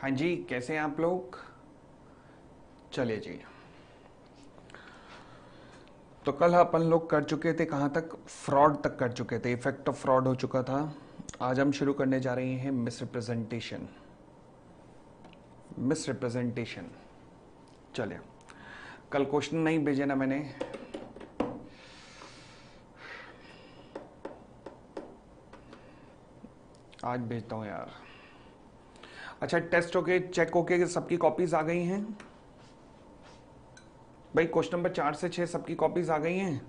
हाँ जी, कैसे हैं आप लोग? चलिए जी। तो कल अपन लोग कर चुके थे कहाँ तक? फ्रॉड तक कर चुके थे, इफेक्ट ऑफ फ्रॉड हो चुका था। आज हम शुरू करने जा रहे हैं मिसरिप्रेजेंटेशन। मिसरिप्रेजेंटेशन। चलिए, कल क्वेश्चन नहीं भेजे ना मैंने। आज भेजता हूँ यार। अच्छा, टेस्ट होके चेक होके सबकी कॉपीज आ गई हैं भाई? क्वेश्चन नंबर 4 से 6 सबकी कॉपीज आ गई हैं?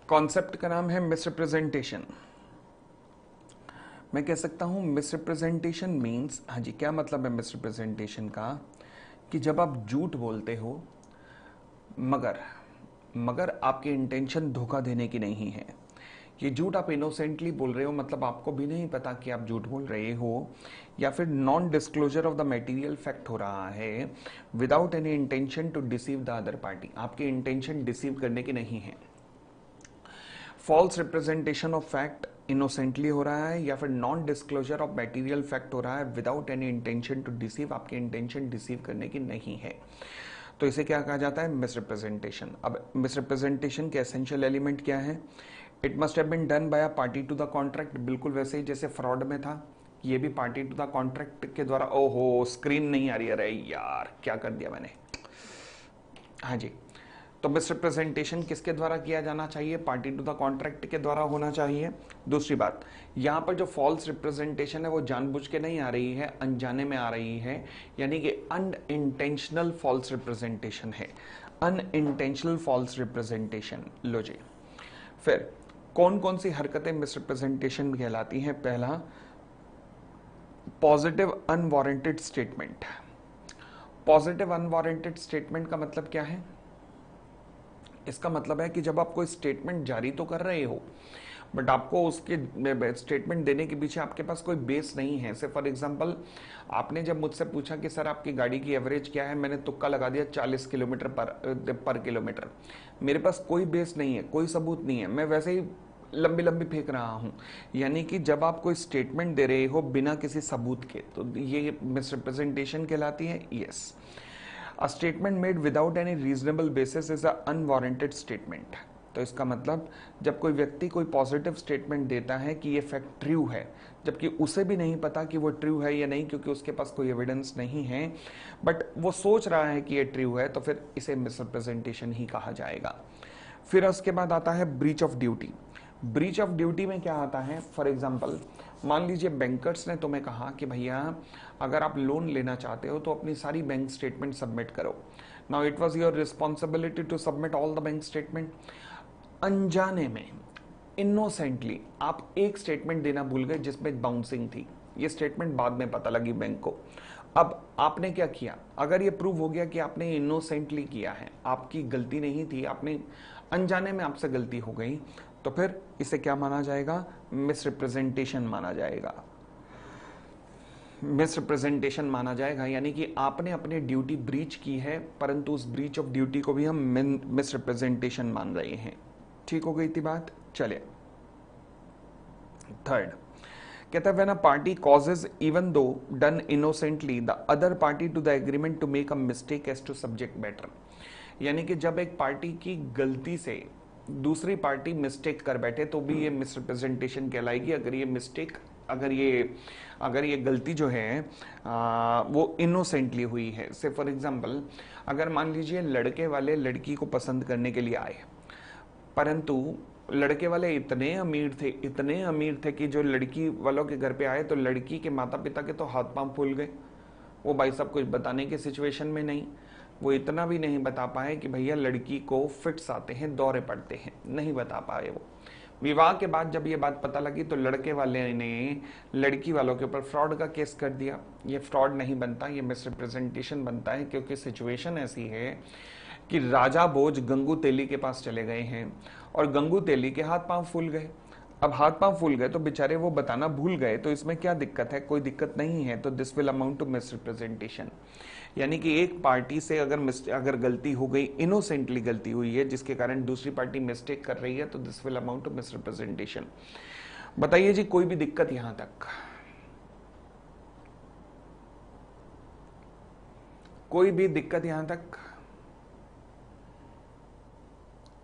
कॉन्सेप्ट का नाम है मिसरिप्रेजेंटेशन। मैं कह सकता हूं मिसरिप्रेजेंटेशन मीन्स, हाँ जी, क्या मतलब है मिसरिप्रेजेंटेशन का? कि जब आप झूठ बोलते हो मगर मगर आपकी इंटेंशन धोखा देने की नहीं है। ये झूठ आप इनोसेंटली बोल रहे हो, मतलब आपको भी नहीं पता कि आप झूठ बोल रहे हो, या फिर non disclosure of the material fact हो रहा है without any intention to deceive the other party. आपकी इंटेंशन डिसीव करने की नहीं है। False representation of fact innocently हो रहा है, या फिर non disclosure of material fact हो रहा है without any intention to deceive. आपकी इंटेंशन डिसीव करने की नहीं है, तो इसे क्या कहा जाता है? मिसरिप्रेजेंटेशन। अब मिसरिप्रेजेंटेशन के एसेंशियल एलिमेंट क्या है? It must have been done by a party to the contract. बिल्कुल वैसे ही जैसे फ्रॉड में था, ये भी पार्टी टू द कॉन्ट्रैक्ट के द्वारा। ओहो, स्क्रीन नहीं आ रही है, अरे यार क्या कर दिया मैंने। हाँ जी, तो मिसरिप्रेजेंटेशन किसके द्वारा किया जाना चाहिए? पार्टी टू द कॉन्ट्रैक्ट के द्वारा होना चाहिए। दूसरी बात, यहां पर जो फॉल्स रिप्रेजेंटेशन है वो जानबूझ के नहीं आ रही है, अनजाने में आ रही है, यानी कि अनइंटेंशनल फॉल्स रिप्रेजेंटेशन है। Unintentional false representation. लो जी, फिर कौन कौन सी हरकतें मिसरिप्रेजेंटेशन कहलाती हैं? पहला, positive unwarranted statement. Positive unwarranted statement का मतलब क्या है? इसका मतलब है कि जब आप कोई स्टेटमेंट जारी तो कर रहे हो, बट आपको उसके स्टेटमेंट देने के पीछे आपके पास कोई बेस नहीं है। से फॉर एग्जांपल, आपने जब मुझसे पूछा कि सर आपकी गाड़ी की एवरेज क्या है, मैंने तुक्का लगा दिया 40 किलोमीटर पर किलोमीटर। मेरे पास कोई बेस नहीं है, कोई सबूत नहीं है, मैं वैसे ही लंबी लंबी फेंक रहा हूं। यानी कि जब आप कोई स्टेटमेंट दे रहे हो बिना किसी सबूत के, तो ये मिसरिप्रेजेंटेशन कहलाती है। Yes, a statement made without any reasonable basis is a unwarranted statement. तो इसका मतलब, जब कोई व्यक्ति कोई पॉजिटिव स्टेटमेंट देता है कि ये फैक्ट ट्रू है, जबकि उसे भी नहीं पता कि वो ट्रू है या नहीं, क्योंकि उसके पास कोई एविडेंस नहीं है, बट वो सोच रहा है कि ये ट्रू है, तो फिर इसे मिसरिप्रेजेंटेशन ही कहा जाएगा। फिर उसके बाद आता है breach of duty. Breach of duty में क्या आता है? फॉर एग्जाम्पल, मान लीजिए बैंकर्स ने तुम्हें कहा कि भैया अगर आप लोन लेना चाहते हो तो अपनी सारी बैंक स्टेटमेंट सबमिट करो। Now it was your responsibility to submit all the bank statement. अनजाने में, इनोसेंटली आप एक स्टेटमेंट देना भूल गए जिसमें बाउंसिंग थी। ये स्टेटमेंट बाद में पता लगी बैंक को। अब आपने क्या किया? अगर ये प्रूव हो गया कि आपने इनोसेंटली किया है, आपकी गलती नहीं थी, आपने अनजाने में आपसे गलती हो गई, तो फिर इसे क्या माना जाएगा? मिसरिप्रेजेंटेशन माना जाएगा। मिसरिप्रेजेंटेशन माना जाएगा, यानी कि आपने अपनी ड्यूटी ब्रीच की है, परंतु उस ब्रीच ऑफ ड्यूटी को भी हम मिसरिप्रेजेंटेशन मान रहे हैं। ठीक हो गई थी बात? चलिए, थर्ड कहता है, when a party causes even though done innocently the other party to the agreement to make a mistake as to subject matter. यानी कि जब एक पार्टी की गलती से दूसरी पार्टी मिस्टेक कर बैठे तो भी ये मिसरिप्रेजेंटेशन कहलाएगी। अगर ये गलती जो है वो इनोसेंटली हुई है। से फॉर एग्जांपल, अगर मान लीजिए लड़के वाले लड़की को पसंद करने के लिए आए, परंतु लड़के वाले इतने अमीर थे कि जो लड़की वालों के घर पे आए तो लड़की के माता पिता के तो हाथ पांव फूल गए। वो भाई साहब कुछ बताने की सिचुएशन में नहीं, वो इतना भी नहीं बता पाए कि भैया लड़की को फिट्स आते हैं, दौरे पड़ते हैं, नहीं बता पाए वो। विवाह के बाद जब ये बात पता लगी तो लड़के वाले ने लड़की वालों के ऊपर फ्रॉड का केस कर दिया। ये फ्रॉड नहीं बनता, ये मिसरिप्रेजेंटेशन बनता है, क्योंकि सिचुएशन ऐसी है कि राजा भोज गंगू तेली के पास चले गए हैं और गंगू तेली के हाथ पांव फूल गए। अब हाथ पांव फूल गए तो बेचारे वो बताना भूल गए, तो इसमें क्या दिक्कत है? कोई दिक्कत नहीं है, तो this will amount to misrepresentation. यानी कि एक पार्टी से अगर गलती हो गई, इनोसेंटली गलती हुई है जिसके कारण दूसरी पार्टी मिस्टेक कर रही है, तो this will amount to misrepresentation. बताइए जी, कोई भी दिक्कत यहां तक? कोई भी दिक्कत यहां तक?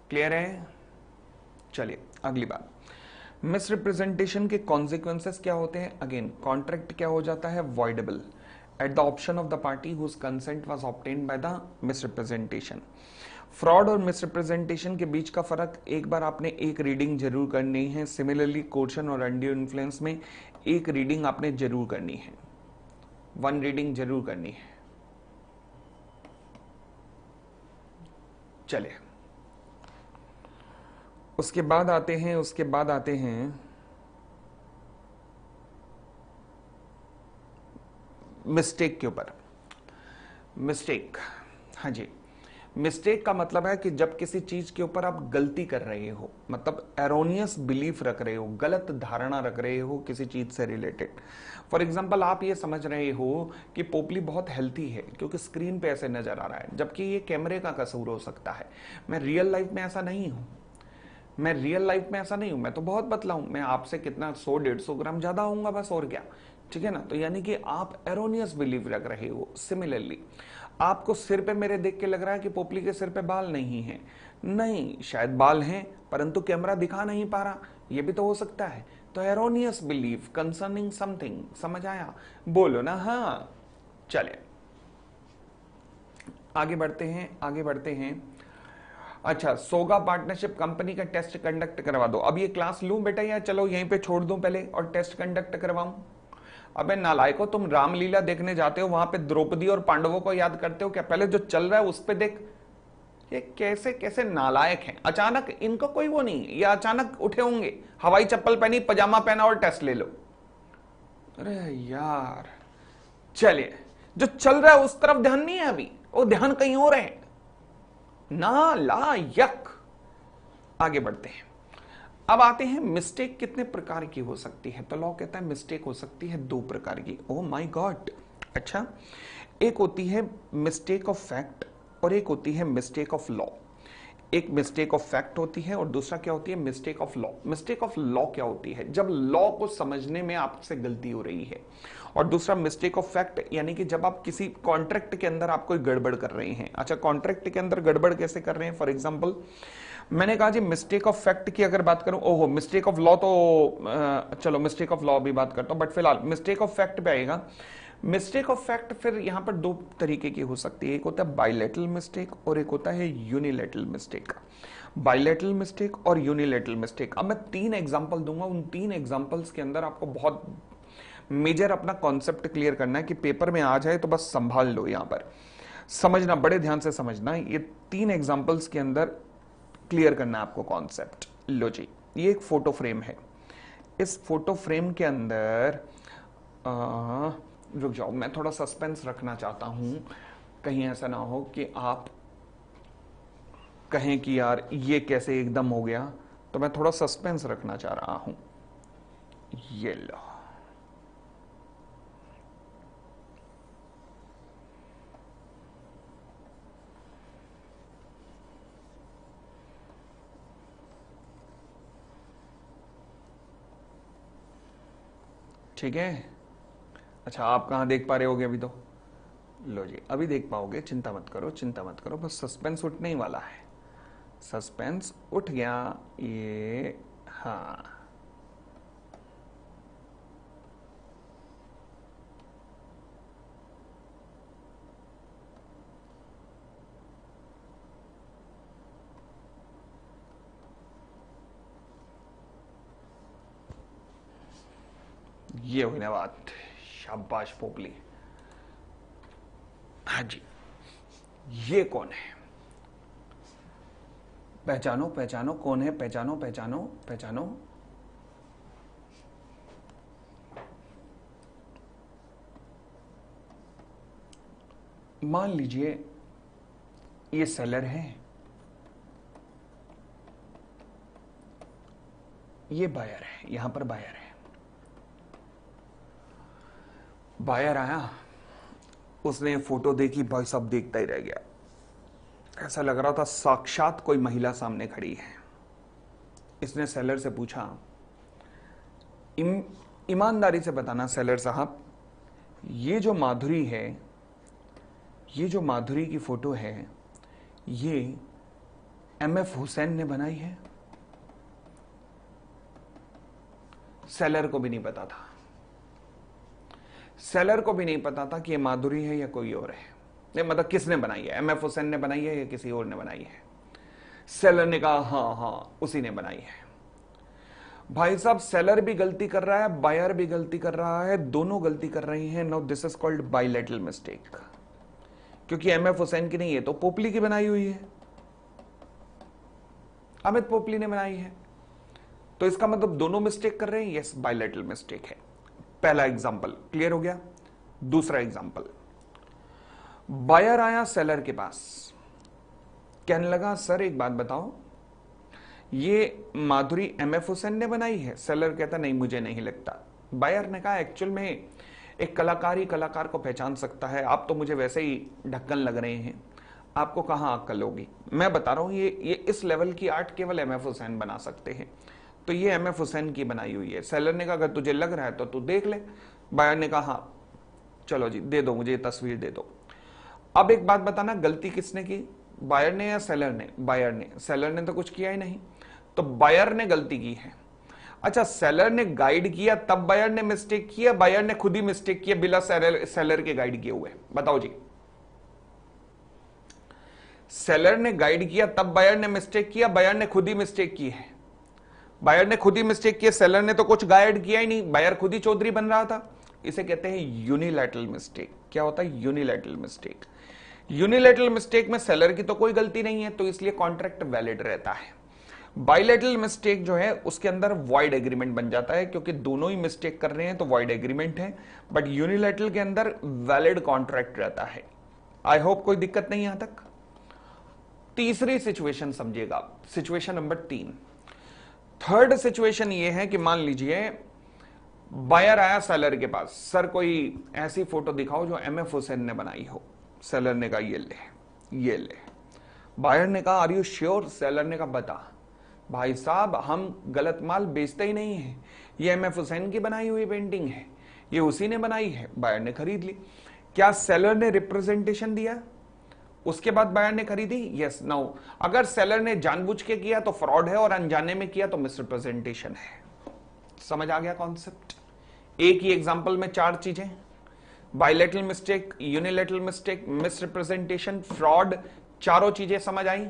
क्लियर है? चलिए अगली बात, मिसरिप्रेजेंटेशन के कॉन्सिक्वेंसेस क्या होते हैं? अगेन कॉन्ट्रैक्ट क्या हो जाता है? Voidable at the option of the party whose consent was obtained by the misrepresentation. Fraud और मिसरिप्रेजेंटेशन के बीच का फर्क, एक बार आपने एक रीडिंग जरूर करनी है। सिमिलरली कोर्शन और अनड्यू इन्फ्लुएंस में एक रीडिंग आपने जरूर करनी है, वन रीडिंग जरूर करनी है। चलिए उसके बाद आते हैं मिस्टेक के ऊपर। मिस्टेक, हाँ जी, मिस्टेक का मतलब है कि जब किसी चीज के ऊपर आप गलती कर रहे हो, मतलब एरोनियस बिलीफ रख रहे हो, गलत धारणा रख रहे हो किसी चीज से रिलेटेड। फॉर एग्जाम्पल आप ये समझ रहे हो कि पोपली बहुत हेल्थी है क्योंकि स्क्रीन पे ऐसे नजर आ रहा है, जबकि ये कैमरे का कसूर हो सकता है। मैं रियल लाइफ में ऐसा नहीं हूं, मैं तो बहुत पतला हूं, मैं आपसे कितना 100-150 ग्राम ज्यादा होऊंगा बस, और क्या। ठीक है ना? तो यानी कि आप एरोनियस बिलीव रख रहे हो। सिमिलरली आपको सिर पे मेरे देख के लग रहा है कि पोपली के सिर पे बाल नहीं है, नहीं, शायद बाल हैं परंतु कैमरा दिखा नहीं पा रहा, ये भी तो हो सकता है। तो एरोनियस बिलीफ कंसर्निंग समथिंग, समझ आया? बोलो ना हाँ। चले आगे बढ़ते हैं। अच्छा, सोगा पार्टनरशिप कंपनी का टेस्ट कंडक्ट करवा दो। अब ये क्लास लूं बेटा या चलो यहीं पे छोड़ दूं पहले और टेस्ट कंडक्ट करवाऊं? अबे नालायको, तुम रामलीला देखने जाते हो, वहां पे द्रौपदी और पांडवों को याद करते हो क्या? पहले जो चल रहा है उस पे देख। ये कैसे कैसे नालायक हैं, अचानक इनको कोई वो नहीं, ये अचानक उठे होंगे, हवाई चप्पल पहनी, पजामा पहना और टेस्ट ले लो। अरे यार, चलिए, जो चल रहा है उस तरफ ध्यान नहीं है अभी, वो ध्यान कहीं और है। नालायक। आगे बढ़ते हैं। अब आते हैं मिस्टेक कितने प्रकार की हो सकती है। तो लॉ कहता है मिस्टेक हो सकती है 2 प्रकार की। Oh my God. अच्छा, एक होती है मिस्टेक ऑफ फैक्ट और एक होती है मिस्टेक ऑफ लॉ। एक मिस्टेक ऑफ फैक्ट होती है और दूसरा क्या होती है? Mistake of law. Mistake of law क्या होती है? जब लॉ को समझने में आपसे गलती हो रही है। और दूसरा मिस्टेक ऑफ फैक्ट, यानी कि जब आप किसी कॉन्ट्रैक्ट के अंदर आप कोई गड़बड़ कर रहे हैं। अच्छा, कॉन्ट्रैक्ट के अंदर गड़बड़ कैसे कर रहे हैं? फॉर एग्जाम्पल मैंने कहा जी मिस्टेक ऑफ फैक्ट की अगर बात करूं, ओहो मिस्टेक ऑफ लॉ तो चलो मिस्टेक ऑफ लॉ भी बात करता हूं, बट फिलहाल मिस्टेक ऑफ फैक्ट पे आएगा। मिस्टेक ऑफ फैक्ट फिर यहां पर 2 तरीके की हो सकती है, एक होता है बाइलेटरल मिस्टेक और एक होता है यूनिलेटरल मिस्टेक। बाइलेटरल मिस्टेक और यूनिलेटरल मिस्टेक, अब मैं 3 एग्जांपल दूंगा, उन 3 एग्जांपल्स के अंदर आपको बहुत मेजर अपना कॉन्सेप्ट क्लियर करना है कि पेपर में आ जाए तो बस संभाल लो। यहां पर समझना, बड़े ध्यान से समझना, ये 3 एग्जांपल्स के अंदर क्लियर करना है आपको कॉन्सेप्ट। लो जी, ये एक फोटो फ्रेम है। इस फोटो फ्रेम के अंदर रुक जाओ, मैं थोड़ा सस्पेंस रखना चाहता हूं, कहीं ऐसा ना हो कि आप कहें कि यार ये कैसे एकदम हो गया, तो मैं थोड़ा सस्पेंस रखना चाह रहा हूं। ये लो, ठीक है। अच्छा, आप कहां देख पा रहे होगे अभी? तो लो जी, अभी देख पाओगे, चिंता मत करो, चिंता मत करो, बस सस्पेंस उठने ही वाला है। सस्पेंस उठ गया ये। हाँ, ये हुई ना बात। शाबाश पोपली। हाँ जी, ये कौन है? पहचानो पहचानो, कौन है? पहचानो पहचानो पहचानो। मान लीजिए ये सेलर है, ये बायर है, यहां पर बायर है। बायर आया, उसने फोटो देखी, भाई साहब देखता ही रह गया। ऐसा लग रहा था साक्षात कोई महिला सामने खड़ी है। इसने सेलर से पूछा, ईमानदारी से बताना सेलर साहब, ये जो माधुरी है, ये जो माधुरी की फोटो है, ये एमएफ हुसैन ने बनाई है? सेलर को भी नहीं पता था, सेलर को भी नहीं पता था कि ये माधुरी है या कोई और है। नहीं, मतलब किसने बनाई है, एमएफ हुसैन ने बनाई है या किसी और ने बनाई है? सेलर ने कहा हाँ हाँ उसी ने बनाई है। भाई साहब, सेलर भी गलती कर रहा है, बायर भी गलती कर रहा है, दोनों गलती कर रही हैं। Now this is called bilateral mistake. क्योंकि एमएफ हुसैन की नहीं है तो पोपली की बनाई हुई है, अमित पोपली ने बनाई है, तो इसका मतलब दोनों मिस्टेक कर रहे हैं। यस, बाइलेटरल मिस्टेक है। पहला एग्जांपल क्लियर हो गया। दूसरा एग्जांपल, बायर आया सेलर के पास, कहने लगा सर एक बात बताओ, ये माधुरी एमएफ हुसैन ने बनाई है? सेलर कहता नहीं मुझे नहीं लगता। बायर ने कहा एक्चुअल में एक कलाकार ही कलाकार को पहचान सकता है, आप तो मुझे वैसे ही ढक्कन लग रहे हैं, आपको कहां अक्ल होगी। मैं बता रहा हूं ये इस लेवल की आर्ट केवल एमएफ हुसैन बना सकते हैं, तो ये एमएफ हुसैन की बनाई हुई है। सेलर ने कहा अगर तुझे लग रहा है तो तू देख ले। बायर ने कहा हाँ चलो जी दे दो मुझे, तस्वीर दे दो। अब एक बात बताना, गलती किसने की, बायर ने या सेलर ने? बायर ने। सेलर ने तो कुछ किया ही नहीं, तो बायर ने गलती की है। अच्छा, सेलर ने गाइड किया तब बायर ने मिस्टेक किया, बायर ने खुद ही मिस्टेक किया बिना सेलर के गाइड किए हुए? बताओ जी। सेलर ने गाइड किया तब बायर ने मिस्टेक किया, बायर ने खुद ही मिस्टेक की है? बायर ने खुद ही मिस्टेक किया, सेलर ने तो कुछ गाइड किया ही नहीं, बायर खुद ही चौधरी बन रहा था। इसे कहते हैं यूनिलैटरल मिस्टेक। क्या होता है यूनिलैटरल मिस्टेक? यूनिलैटरल मिस्टेक में सेलर की तो कोई गलती नहीं है, तो इसलिए कॉन्ट्रैक्ट वैलिड रहता है। बाइलेटरल मिस्टेक जो है उसके अंदर वॉइड एग्रीमेंट बन जाता है, क्योंकि दोनों ही मिस्टेक कर रहे हैं तो वॉइड एग्रीमेंट है, बट यूनिलैटरल के अंदर वैलिड कॉन्ट्रैक्ट रहता है। आई होप कोई दिक्कत नहीं यहां तक। तीसरी सिचुएशन समझिएगा, सिचुएशन नंबर 3। थर्ड सिचुएशन ये है कि मान लीजिए बायर आया सेलर के पास, सर कोई ऐसी फोटो दिखाओ जो एमएफ हुसैन ने बनाई हो। सेलर ने कहा ये ले, ये ले। बायर ने कहा आर यू श्योर? सेलर ने कहा बता। भाई साहब, हम गलत माल बेचते ही नहीं है, ये एमएफ हुसैन की बनाई हुई पेंटिंग है, ये उसी ने बनाई है। बायर ने खरीद ली। क्या सेलर ने रिप्रेजेंटेशन दिया, उसके बाद बायर ने खरीदी? यस। नाउ अगर सेलर ने जानबूझ के किया तो फ्रॉड है, और अनजाने में किया तो मिसरिप्रेजेंटेशन है। समझ आ गया कॉन्सेप्ट? एक ही एग्जांपल में 4 चीजें, bilateral mistake, unilateral mistake, misrepresentation, fraud, चारों चीजें समझ आई?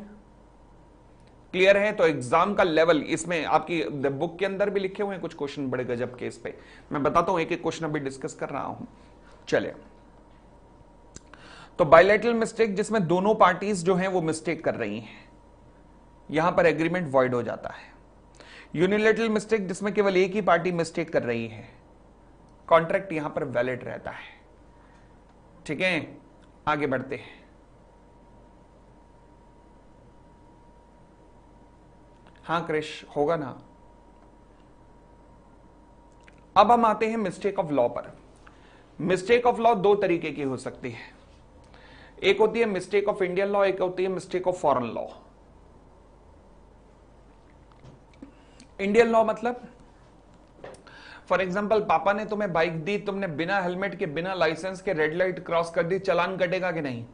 क्लियर है? तो एग्जाम का लेवल, इसमें आपकी बुक के अंदर भी लिखे हुए हैं कुछ क्वेश्चन बड़े गजब के, इस पे मैं बताता हूं, एक एक क्वेश्चन अभी डिस्कस कर रहा हूं। चले, तो बाइलेटरल मिस्टेक जिसमें दोनों पार्टीज जो हैं वो मिस्टेक कर रही हैं, यहां पर एग्रीमेंट वॉइड हो जाता है। यूनिलैटरल मिस्टेक जिसमें केवल एक ही पार्टी मिस्टेक कर रही है, कॉन्ट्रैक्ट यहां पर वैलिड रहता है। ठीक है, आगे बढ़ते हैं। हाँ क्रिश, होगा ना। अब हम आते हैं मिस्टेक ऑफ लॉ पर। मिस्टेक ऑफ लॉ 2 तरीके की हो सकती है, एक होती है मिस्टेक ऑफ इंडियन लॉ, एक होती है mistake of foreign law. Indian law मतलब, फॉर एग्जाम्पल पापा ने तुम्हें बाइक दी, तुमने बिना हेलमेट के बिना लाइसेंस के रेड लाइट क्रॉस कर दी, चालान कटेगा कि नहीं?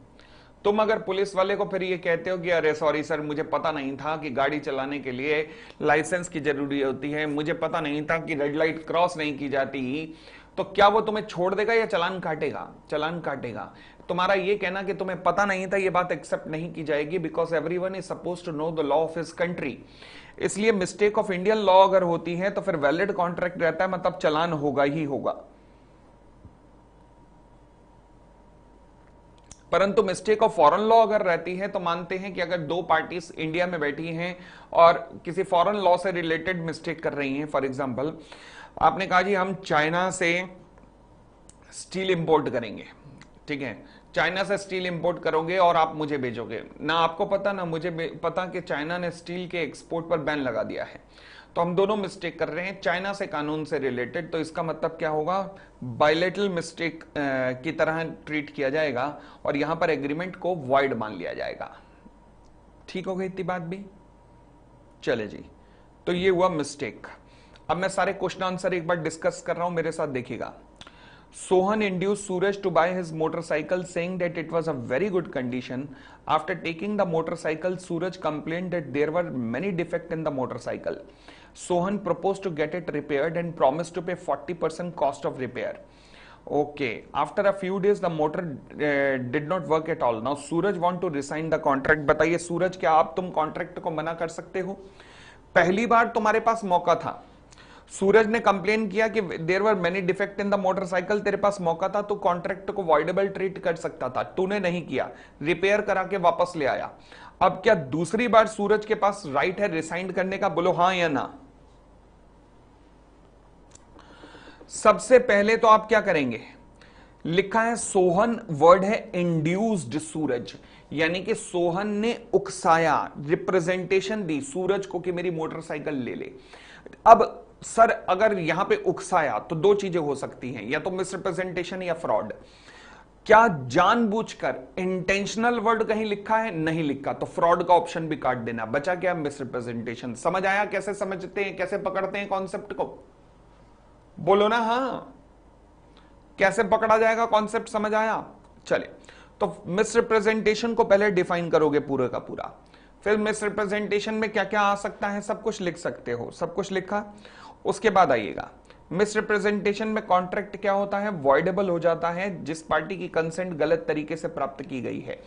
तुम अगर पुलिस वाले को फिर ये कहते हो कि अरे सॉरी सर, मुझे पता नहीं था कि गाड़ी चलाने के लिए लाइसेंस की जरूरी होती है, मुझे पता नहीं था कि रेड लाइट क्रॉस नहीं की जाती, तो क्या वो तुम्हें छोड़ देगा या चालान काटेगा? चालान काटेगा। तुम्हारा ये कहना कि तुम्हें पता नहीं था, ये बात एक्सेप्ट नहीं की जाएगी, because everyone is supposed to know the law of his country. इसलिए मिस्टेक ऑफ इंडियन लॉ अगर होती है तो फिर वैलिड कॉन्ट्रैक्ट रहता है, मतलब चालान होगा ही होगा। परंतु मिस्टेक ऑफ फॉरेन लॉ अगर रहती है तो मानते हैं कि अगर 2 पार्टीज इंडिया में बैठी हैं और किसी फॉरेन लॉ से रिलेटेड मिस्टेक कर रही हैं, फॉर एग्जांपल आपने कहा जी हम चाइना से स्टील इंपोर्ट करेंगे, ठीक है, चाइना से स्टील इंपोर्ट करोगे और आप मुझे भेजोगे ना, आपको पता ना मुझे पता कि चाइना ने स्टील के एक्सपोर्ट पर बैन लगा दिया है, तो हम दोनों मिस्टेक कर रहे हैं चाइना से कानून से रिलेटेड। तो इसका मतलब क्या होगा, बायलेटरल मिस्टेक की तरह ट्रीट किया जाएगा और यहां पर एग्रीमेंट को वॉइड मान लिया जाएगा। ठीक हो गई इतनी बात भी? चले जी, तो ये हुआ मिस्टेक। अब मैं सारे क्वेश्चन आंसर एक बार डिस्कस कर रहा हूं, मेरे साथ देखिएगा। Sohan induced Suraj to buy his motorcycle, saying that it was a very good condition. After taking the motorcycle, Suraj complained that there were many defects in the motorcycle. Sohan proposed to get it repaired and promised to pay 40% cost of repair. Okay. After a few days, the motor did not work at all. Now Suraj want to resign the contract. बताइए सूरज, क्या आप तुम contract को मना कर सकते हो? पहली बार तुम्हारे पास मौका था, सूरज ने कंप्लेन किया कि there were many defect in the motorcycle, तेरे पास मौका था तो कॉन्ट्रैक्ट को वॉइडेबल ट्रीट कर सकता था, तूने नहीं किया, रिपेयर करा के वापस ले आया। अब क्या दूसरी बार सूरज के पास राइट है रिसाइन करने का? बोलो हां या ना। सबसे पहले तो आप क्या करेंगे, लिखा है सोहन, वर्ड है इंड्यूस्ड सूरज, यानी कि सोहन ने उकसाया, रिप्रेजेंटेशन दी सूरज को कि मेरी मोटरसाइकिल ले ले। अब सर अगर यहां पे उकसाया तो दो चीजें हो सकती हैं, या तो मिसरिप्रेजेंटेशन या फ्रॉड। क्या जानबूझकर इंटेंशनल वर्ड कहीं लिखा है? नहीं लिखा, तो फ्रॉड का ऑप्शन भी काट देना, बचा क्या? मिसरिप्रेजेंटेशन। समझ आया कैसे समझते हैं, कैसे पकड़ते हैं कॉन्सेप्ट को? बोलो ना हां, कैसे पकड़ा जाएगा कॉन्सेप्ट, समझ आया? चले, तो मिसरिप्रेजेंटेशन को पहले डिफाइन करोगे पूरे का पूरा, फिर मिसरिप्रेजेंटेशन में क्या क्या आ सकता है सब कुछ लिख सकते हो, सब कुछ लिखा। उसके बाद आइएगा, मिसरिप्रेजेंटेशन में कॉन्ट्रैक्ट क्या होता है? वॉइडेबल हो जाता है जिस पार्टी की कंसेंट गलत तरीके से प्राप्त की गई है।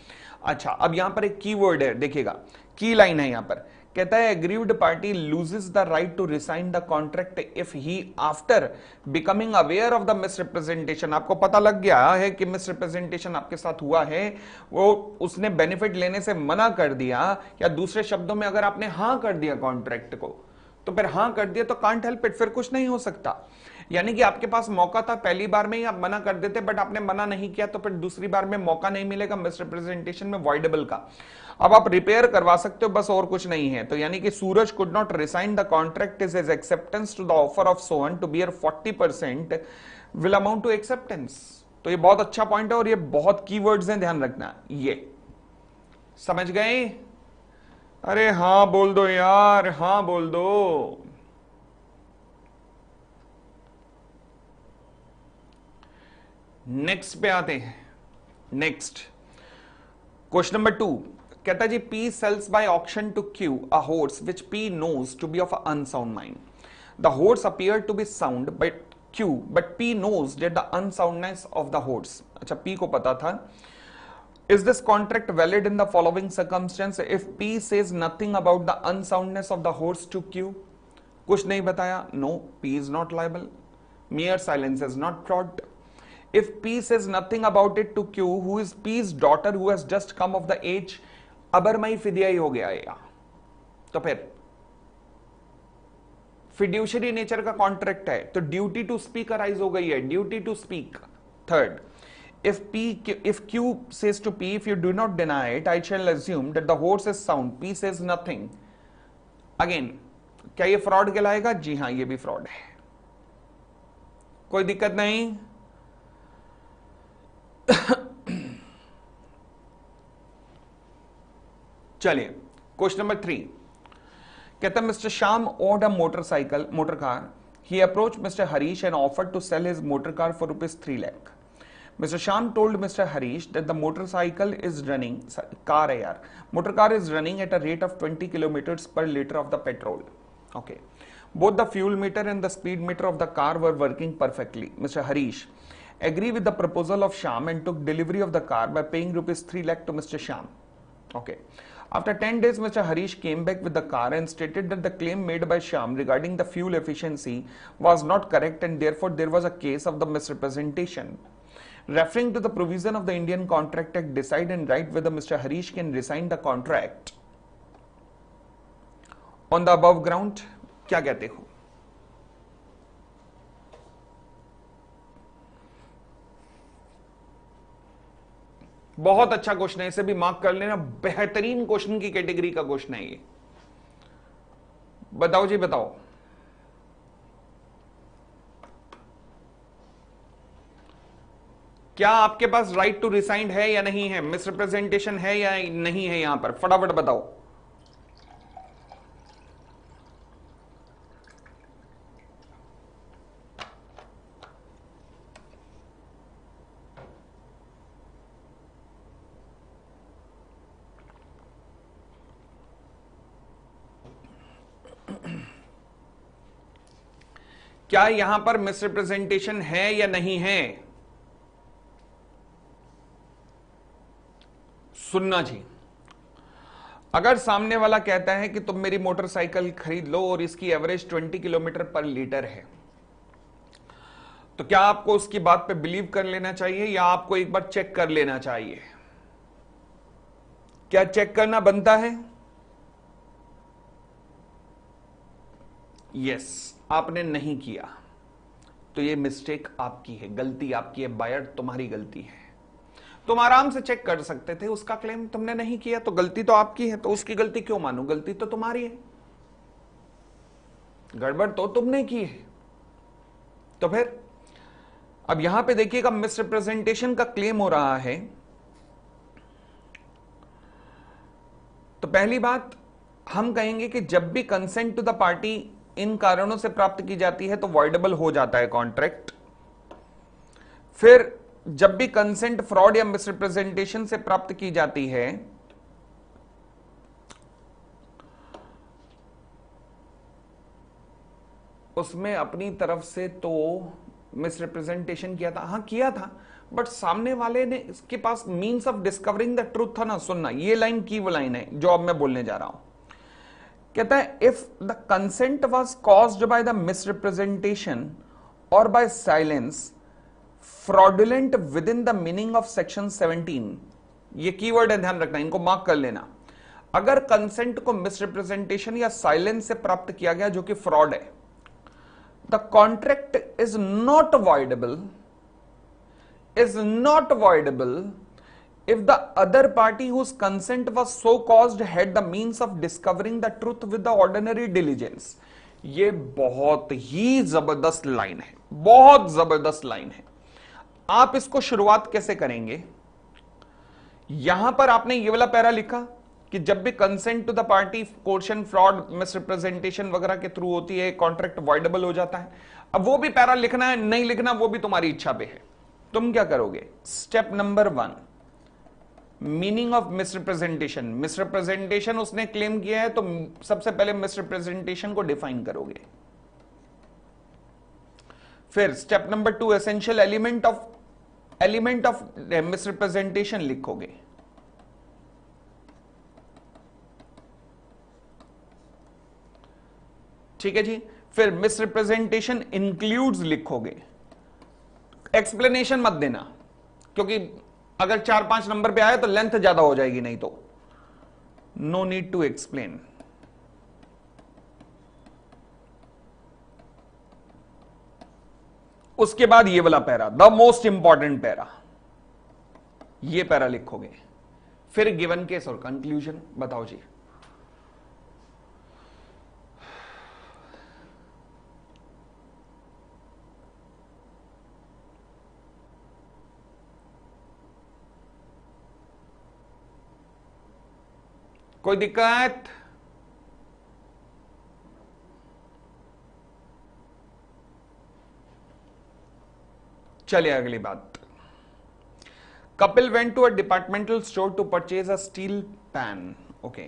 अच्छा, अब यहां पर एक कीवर्ड है, देखिएगा की लाइन है यहां पर, कहता है aggrieved party loses the right to resign the contract if he after becoming aware of the misrepresentation. आपको पता लग गया है कि मिसरिप्रेजेंटेशन आपके साथ हुआ है, वो उसने बेनिफिट लेने से मना कर दिया, या दूसरे शब्दों में अगर आपने हां कर दिया कॉन्ट्रैक्ट को, तो फिर हां कर दिया तो कांट हेल्प इट, फिर कुछ नहीं हो सकता। यानी कि आपके पास मौका था, पहली बार में ही आप मना कर देते, बट आपने मना नहीं किया, तो फिर दूसरी बार में मौका नहीं मिलेगा मिसरिप्रेजेंटेशन में वॉइडेबल का। अब आप रिपेयर करवा सकते हो, बस और कुछ नहीं है। तो यानी कि Suraj could not resign the contract is acceptance to the offer of Sohan to bear 40% will amount to acceptance. तो ये बहुत अच्छा पॉइंट है और ये बहुत कीवर्ड्स हैं, ध्यान रखना। ये समझ गए? अरे हां बोल दो यार, हां बोल दो। नेक्स्ट पे आते हैं। नेक्स्ट क्वेश्चन नंबर 2 कहता है जी, P sells by auction to Q a horse which P knows to be of unsound mind. The horse appeared to be sound by Q, but P knows that the unsoundness of the horse. अच्छा, P को पता था। Is this contract valid in the following circumstance? If P says nothing about the unsoundness of the horse to Q, कुछ नहीं बताया, no, P is not liable. Mere silence is not fraud. If P says nothing about it to Q, who is P's daughter who has just come of the age, अबरमई फिदियाई हो गया है, तो फिर fiduciary nature का contract है, तो duty to speak arise हो गई है, duty to speak. Third, if Q says to P, if you do not deny it, I shall assume that the horse is sound. P says nothing. Again, क्या ये fraud कहलाएगा? जी हां, ये भी fraud है, कोई दिक्कत नहीं। चलिए क्वेश्चन नंबर 3 कहता है, mister Shyam owned a motor car, he approach mister Harish and offered to sell his motor car for ₹3 lakh. Mister Shyam told mister Harish that the motorcycle is running, car है यार, motor car is running at a rate of 20 kilometres per litre of the petrol. Okay, both the fuel meter and the speed meter of the car were working perfectly. Mr. Harish agreed with the proposal of Shyam and took delivery of the car by paying ₹3 lakh to Mr. Shyam. Okay. After 10 days, Mr. Harish came back with the car and stated that the claim made by Shyam regarding the fuel efficiency was not correct and therefore there was a case of the misrepresentation. Referring to the provision of the Indian Contract Act, decide and write whether Mr. Harish can resign the contract on the above ground. क्या कहते हो? बहुत अच्छा question है, इसे भी mark कर लेना, बेहतरीन क्वेश्चन की कैटेगरी का क्वेश्चन है ये। बताओ जी बताओ, क्या आपके पास राइट टू रिसाइंड है या नहीं है, मिसरिप्रेजेंटेशन है या नहीं है, यहां पर फटाफट बताओ। क्या यहां पर मिसरिप्रेजेंटेशन है या नहीं है, सुनना जी। अगर सामने वाला कहता है कि तुम मेरी मोटरसाइकिल खरीद लो और इसकी एवरेज 20 किलोमीटर पर लीटर है, तो क्या आपको उसकी बात पे बिलीव कर लेना चाहिए या आपको एक बार चेक कर लेना चाहिए? क्या चेक करना बनता है? यस, आपने नहीं किया तो ये मिस्टेक आपकी है, गलती आपकी है, बायर तुम्हारी गलती है। तुम आराम से चेक कर सकते थे, उसका क्लेम तुमने नहीं किया तो गलती तो आपकी है, तो उसकी गलती क्यों मानू, गलती तो तुम्हारी है, गड़बड़ तो तुमने की है। तो फिर अब यहां पे देखिएगा, मिसरिप्रेजेंटेशन का क्लेम हो रहा है। तो पहली बात हम कहेंगे कि जब भी कंसेंट टू द पार्टी इन कारणों से प्राप्त की जाती है तो वॉइडेबल हो जाता है कॉन्ट्रैक्ट। फिर जब भी कंसेंट फ्रॉड या मिसरिप्रेजेंटेशन से प्राप्त की जाती है उसमें अपनी तरफ से तो मिसरिप्रेजेंटेशन किया था, हां किया था, बट सामने वाले ने इसके पास means of discovering the truth था ना। सुनना, ये लाइन की वो लाइन है जो अब मैं बोलने जा रहा हूं। कहता है if the consent was caused by the misrepresentation और by silence fraudulent within the meaning of section 17, ये कीवर्ड है, ध्यान रखना, इनको मार्क कर लेना। अगर कंसेंट को मिसरिप्रेजेंटेशन या साइलेंस से प्राप्त किया गया जो कि फ्रॉड है, the contract is not voidable if the other party whose consent was so caused had the means of discovering the truth with the ordinary diligence। ये बहुत ही जबरदस्त लाइन है, बहुत जबरदस्त लाइन है। आप इसको शुरुआत कैसे करेंगे? यहां पर आपने ये वाला पैरा लिखा कि जब भी consent to the party coercion fraud misrepresentation वगैरह के थ्रू होती है कॉन्ट्रैक्ट वॉइडेबल हो जाता है। अब वो भी पैरा लिखना है नहीं लिखना वो भी तुम्हारी इच्छा पे है। तुम क्या करोगे? Step number 1, meaning of misrepresentation. Misrepresentation उसने क्लेम किया है तो सबसे पहले मिसरिप्रेजेंटेशन को डिफाइन करोगे। फिर step number 2, essential element of misrepresentation लिखोगे। ठीक है जी। फिर मिसरिप्रेजेंटेशन इंक्लूड्स लिखोगे। एक्सप्लेनेशन मत देना, क्योंकि अगर 4-5 नंबर पे आए तो लेंथ ज्यादा हो जाएगी, नहीं तो नो नीड टू एक्सप्लेन। उसके बाद ये वाला para, the most important para, ये पैरा लिखोगे। फिर गिवन केस और कंक्लूजन। बताओ जी। कोई दिक्कत? चलिए अगली बात। Kapil went to a departmental store to purchase a steel pan. Okay,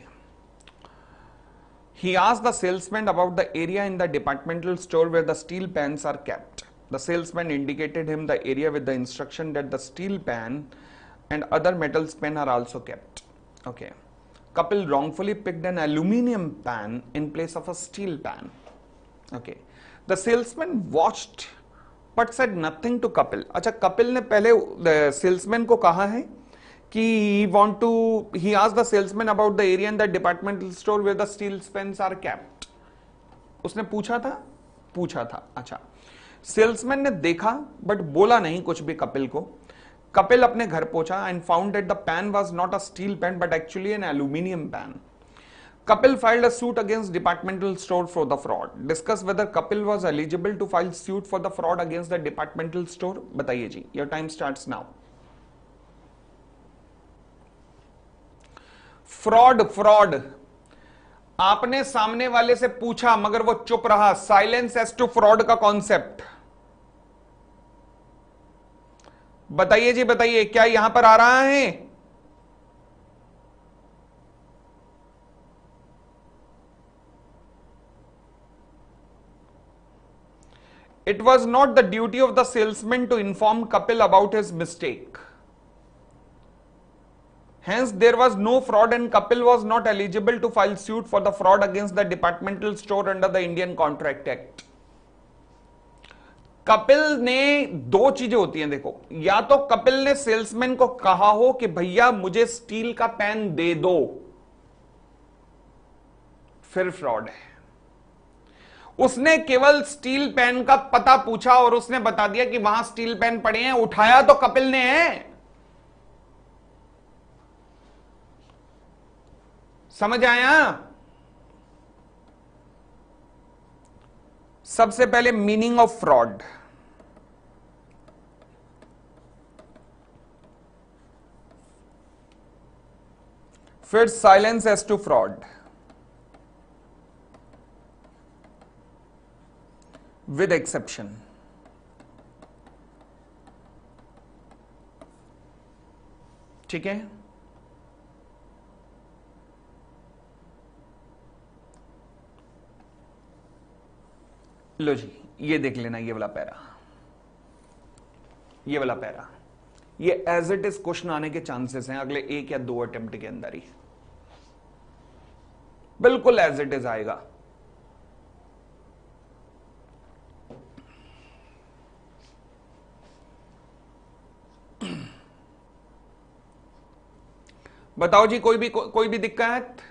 he asked the salesman about the area in the departmental store where the steel pans are kept. The salesman indicated him the area with the instruction that the steel pan and other metals pan are also kept. Okay. Kapil wrongfully picked an aluminium pan in place of a steel pan. Okay. The salesman watched but said nothing to Kapil. अच्छा, कपिल ने पहले salesman को कहा है कि he asked the salesman about the area in the departmental store where the steel pans are kept. उसने पूछा था। अच्छा, सेल्समैन ने देखा बट बोला नहीं कुछ भी कपिल को। कपिल अपने घर पहुंचा and found that the pan was not a steel pan but actually an aluminium pan. Kapil filed a suit against departmental store for the fraud. Discuss whether Kapil was eligible to file suit for the fraud against the departmental store. बताइए जी. Your time starts now. Fraud. आपने सामने वाले से पूछा मगर वो चुप रहा. साइलेंस एज टू फ्रॉड का कॉन्सेप्ट. बताइए जी, बताइए क्या यहां पर आ रहा है? It was not the duty of the salesman to inform Kapil about his mistake. Hence, there was no fraud and Kapil was not eligible to file suit for the fraud against the departmental store under the Indian Contract Act. Kapil ने दो चीजें होती हैं देखो, या तो कपिल ने salesman को कहा हो कि भैया मुझे स्टील का पैन दे दो, फिर फ्रॉड है. उसने केवल स्टील पेन का पता पूछा और उसने बता दिया कि वहां स्टील पेन पड़े हैं, उठाया तो कपिल ने है. समझ आया? सबसे पहले मीनिंग ऑफ फ्रॉड. फिर silence as to fraud. With exception. ठीक है. लो जी, ये देख लेना, ये वाला पैरा, ये वाला पैरा, ये एज इट इज क्वेश्चन आने के चांसेस हैं अगले एक या दो अटेम्प्ट के अंदर ही. बिल्कुल एज इट इज आएगा. बताओ जी, कोई भी दिक्कत?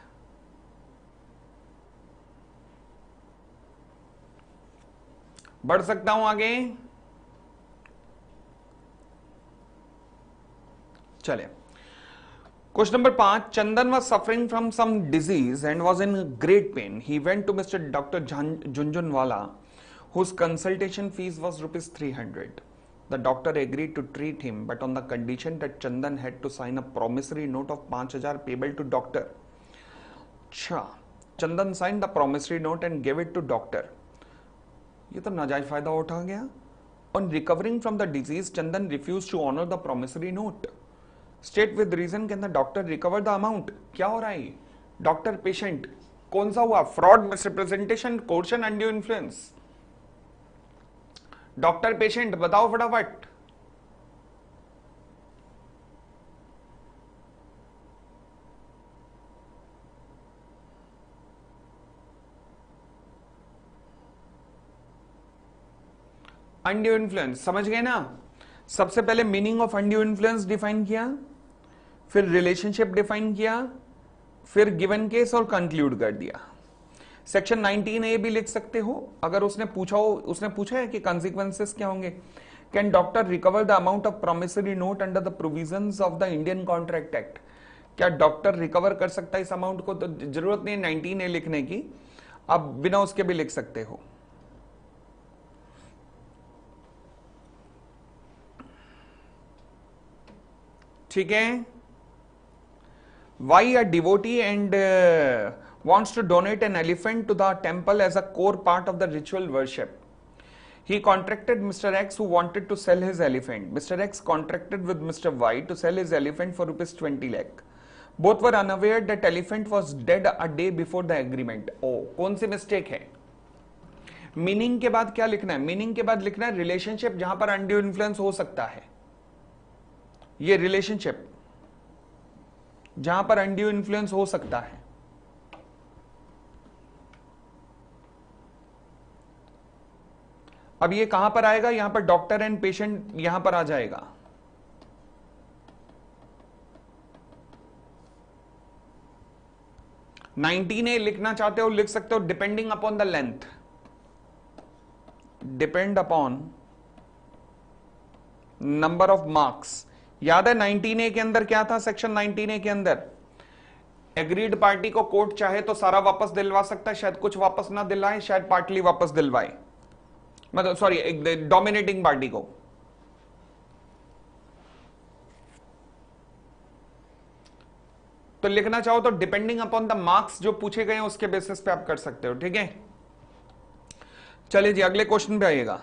बढ़ सकता हूं आगे? चले. Question number 5. Chandan was suffering from some disease and was in great pain. He went to Mr. Dr. Junjunwala, whose consultation fees was ₹300. The doctor agreed to treat him, but on the condition that Chandan had to sign a promissory note of 5,000 payable to doctor. अच्छा, Chandan signed the promissory note and gave it to doctor. ये तो नाजायज फायदा उठा गया. On recovering from the disease, Chandan refused to honor the promissory note. State with reason can the doctor recover the amount. क्या हो रहा है? डॉक्टर पेशेंट कौन सा हुआ? Fraud, misrepresentation, coercion, undue influence. Doctor patient बताओ फटाफट. अनड्यू इन्फ्लुएंस समझ गए ना? सबसे पहले meaning of undue influence define किया, फिर रिलेशनशिप डिफाइन किया, फिर गिवन केस और कंक्लूड कर दिया. सेक्शन 19A भी लिख सकते हो अगर उसने पूछा है कि कॉन्सिक्वेंसेस क्या होंगे. Can doctor recover the amount of promissory note under the provisions of the Indian contract act. क्या डॉक्टर रिकवर कर सकता है इस अमाउंट को? तो जरूरत नहीं 19A लिखने की, आप बिना उसके भी लिख सकते हो. ठीक है. Why a devotee and wants to donate an elephant to the temple as a core part of the ritual worship. He contracted Mr. X who wanted to sell his elephant. Mr. X contracted with Mr. Y to sell his elephant for ₹20 lakh. Both were unaware that elephant was dead a day before the agreement. Oh, कौन सी mistake है? Meaning के बाद क्या लिखना है? Meaning के बाद लिखना है रिलेशनशिप जहां पर अनड्यू इन्फ्लुएंस हो सकता है. ये रिलेशनशिप जहां पर अनड्यू इन्फ्लुएंस हो सकता है. अब ये कहां पर आएगा? यहां पर डॉक्टर एंड पेशेंट यहां पर आ जाएगा. नाइनटीन ए लिखना चाहते हो लिख सकते हो. Depending upon the length, depend upon number of marks. याद है 19A के अंदर क्या था? सेक्शन 19A के अंदर एग्रीड पार्टी को कोर्ट चाहे तो सारा वापस दिलवा सकता है, शायद कुछ वापस ना दिलवाए, शायद पार्टली वापस दिलवाए, मतलब सॉरी डोमिनेटिंग पार्टी को। तो लिखना चाहो तो डिपेंडिंग अपॉन द मार्क्स जो पूछे गए हैं उसके बेसिस पे आप कर सकते हो, ठीक है। चलिए जी अगले क्वेश्चन पे आइएगा।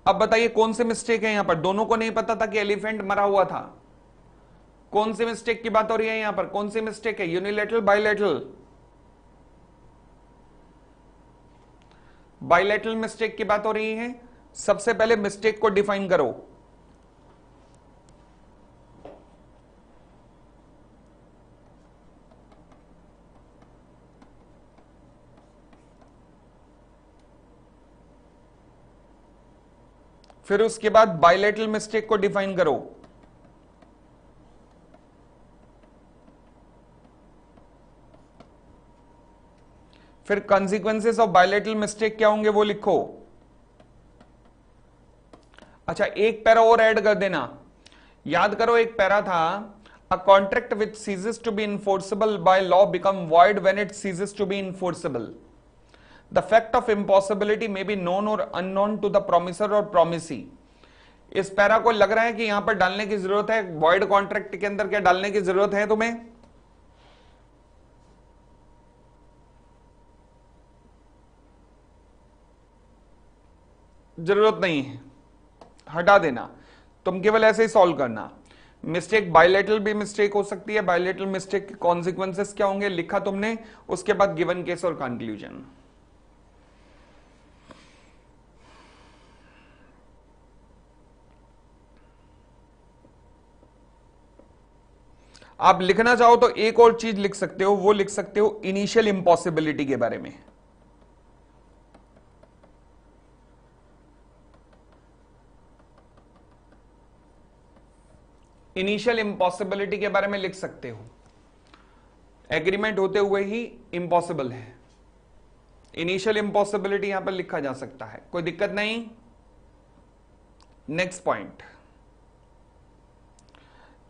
अब बताइए कौन सी मिस्टेक है यहां पर? दोनों को नहीं पता था कि एलिफेंट मरा हुआ था। कौन सी मिस्टेक की बात हो रही है यहां पर? कौन सी मिस्टेक है? Unilateral, bilateral? बायलेटरल मिस्टेक की बात हो रही है। सबसे पहले मिस्टेक को डिफाइन करो। फिर उसके बाद बायलेटरल मिस्टेक को डिफाइन करो। फिर कॉन्सिक्वेंसेस ऑफ बायलेटरल मिस्टेक क्या होंगे वो लिखो। अच्छा एक पैरा और ऐड कर देना। याद करो एक पैरा था, a contract which ceases to be enforceable by law become void when it ceases to be enforceable. The fact of impossibility may be known or unknown to the promisor or promisee. इस para को लग रहा है कि यहां पर डालने की जरूरत है, वॉइड कॉन्ट्रैक्ट के अंदर क्या डालने की जरूरत है तुम्हें? जरूरत नहीं है, हटा देना। तुम केवल ऐसे ही सॉल्व करना। मिस्टेक बायलेटरल भी मिस्टेक हो सकती है, बायलेटरल मिस्टेक के कॉन्सिक्वेंसेस क्या होंगे लिखा तुमने, उसके बाद गिवन केस और कंक्लूजन। आप लिखना चाहो तो एक और चीज लिख सकते हो, वो लिख सकते हो इनिशियल इम्पॉसिबिलिटी के बारे में। इनिशियल इम्पॉसिबिलिटी के बारे में लिख सकते हो। एग्रीमेंट होते हुए ही इम्पॉसिबल है, इनिशियल इम्पॉसिबिलिटी यहां पर लिखा जा सकता है, कोई दिक्कत नहीं। Next point,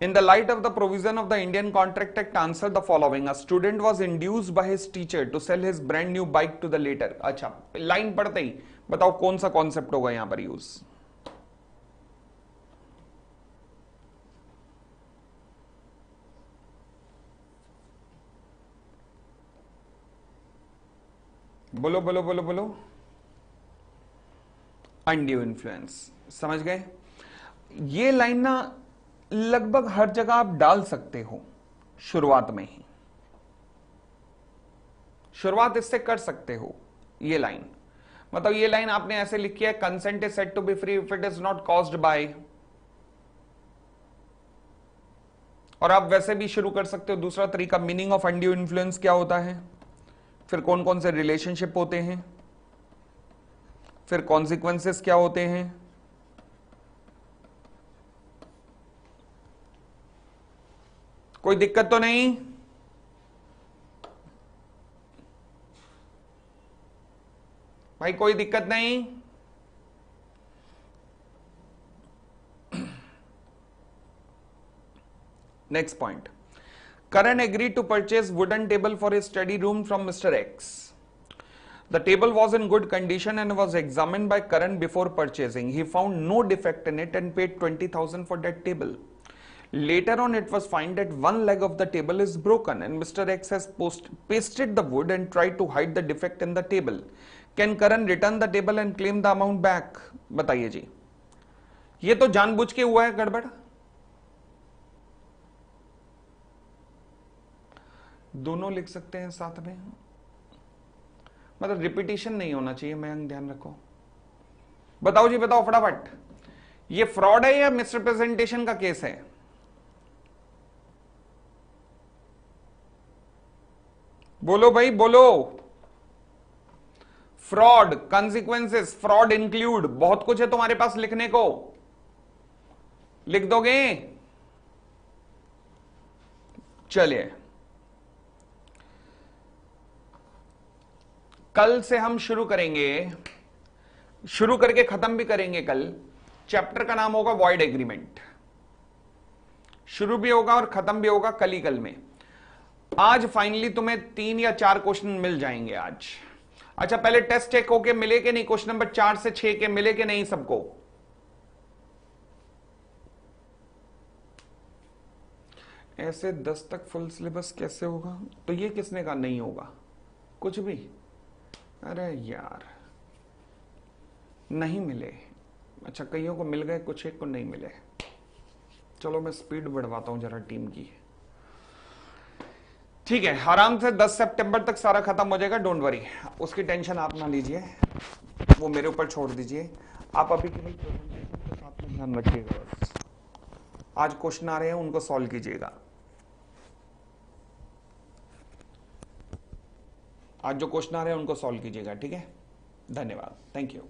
in the light of the provision of the Indian Contract Act, answer the following. A student was induced by his teacher to sell his brand new bike to the later. अच्छा line पढ़ते ही बताओ कौन सा concept होगा यहां पर use? बोलो बोलो बोलो बोलो। Undue influence. समझ गए? ये लाइन ना लगभग हर जगह आप डाल सकते हो, शुरुआत में ही शुरुआत इससे कर सकते हो। ये लाइन मतलब ये लाइन आपने ऐसे लिखी है, consent is said to be free if it is not caused by, और आप वैसे भी शुरू कर सकते हो। दूसरा तरीका, मीनिंग ऑफ अनड्यू इन्फ्लुएंस क्या होता है, फिर कौन कौन से रिलेशनशिप होते हैं, फिर कॉन्सिक्वेंसेस क्या होते हैं। कोई दिक्कत तो नहीं? भाई कोई दिक्कत नहीं? Next point, Karan agreed to purchase wooden table for his study room from Mr. X. The table was in good condition and was examined by Karan before purchasing. He found no defect in it and paid 20,000 for that table. Later on, it was found that one leg of the table is broken and Mr. X has pasted the wood and tried to hide the defect in the table. Can Karan return the table and claim the amount back? बताइए जी, ये तो जानबूझ के हुआ है गड़बड़। दोनों लिख सकते हैं साथ में, मतलब रिपीटिशन नहीं होना चाहिए, मैं ध्यान रखो। बताओ जी बताओ फटाफट, ये फ्रॉड है या मिसरिप्रेजेंटेशन का केस है? बोलो भाई बोलो। फ्रॉड, कॉन्सिक्वेंसेस, फ्रॉड इंक्लूड, बहुत कुछ है तुम्हारे पास लिखने को, लिख दोगे? चलिए कल से हम शुरू करेंगे, शुरू करके खत्म भी करेंगे कल। चैप्टर का नाम होगा वॉइड एग्रीमेंट। शुरू भी होगा और खत्म भी होगा कल ही कल में। आज फाइनली तुम्हें 3 या 4 क्वेश्चन मिल जाएंगे आज। अच्छा, पहले टेस्ट चेक होके मिले कि नहीं, क्वेश्चन नंबर 4 से 6 के मिले कि नहीं सबको? ऐसे 10 तक फुल सिलेबस कैसे होगा? तो ये किसने कहा नहीं होगा कुछ भी? अरे यार, नहीं मिले। अच्छा, कईयों को मिल गए, कुछ एक को नहीं मिले। चलो मैं स्पीड बढ़वाता हूं जरा टीम की। ठीक है, आराम से 10 सितंबर तक सारा खत्म हो जाएगा, डोंट वरी, उसकी टेंशन आप ना लीजिए, वो मेरे ऊपर छोड़ दीजिए। आप अभी केवल प्रेजेंटेशन के साथ में ध्यान रखिएगा बस। आज क्वेश्चन आ रहे हैं उनको सॉल्व कीजिएगा। आज जो क्वेश्चन आ रहे हैं उनको सॉल्व कीजिएगा, ठीक है? धन्यवाद, थैंक यू।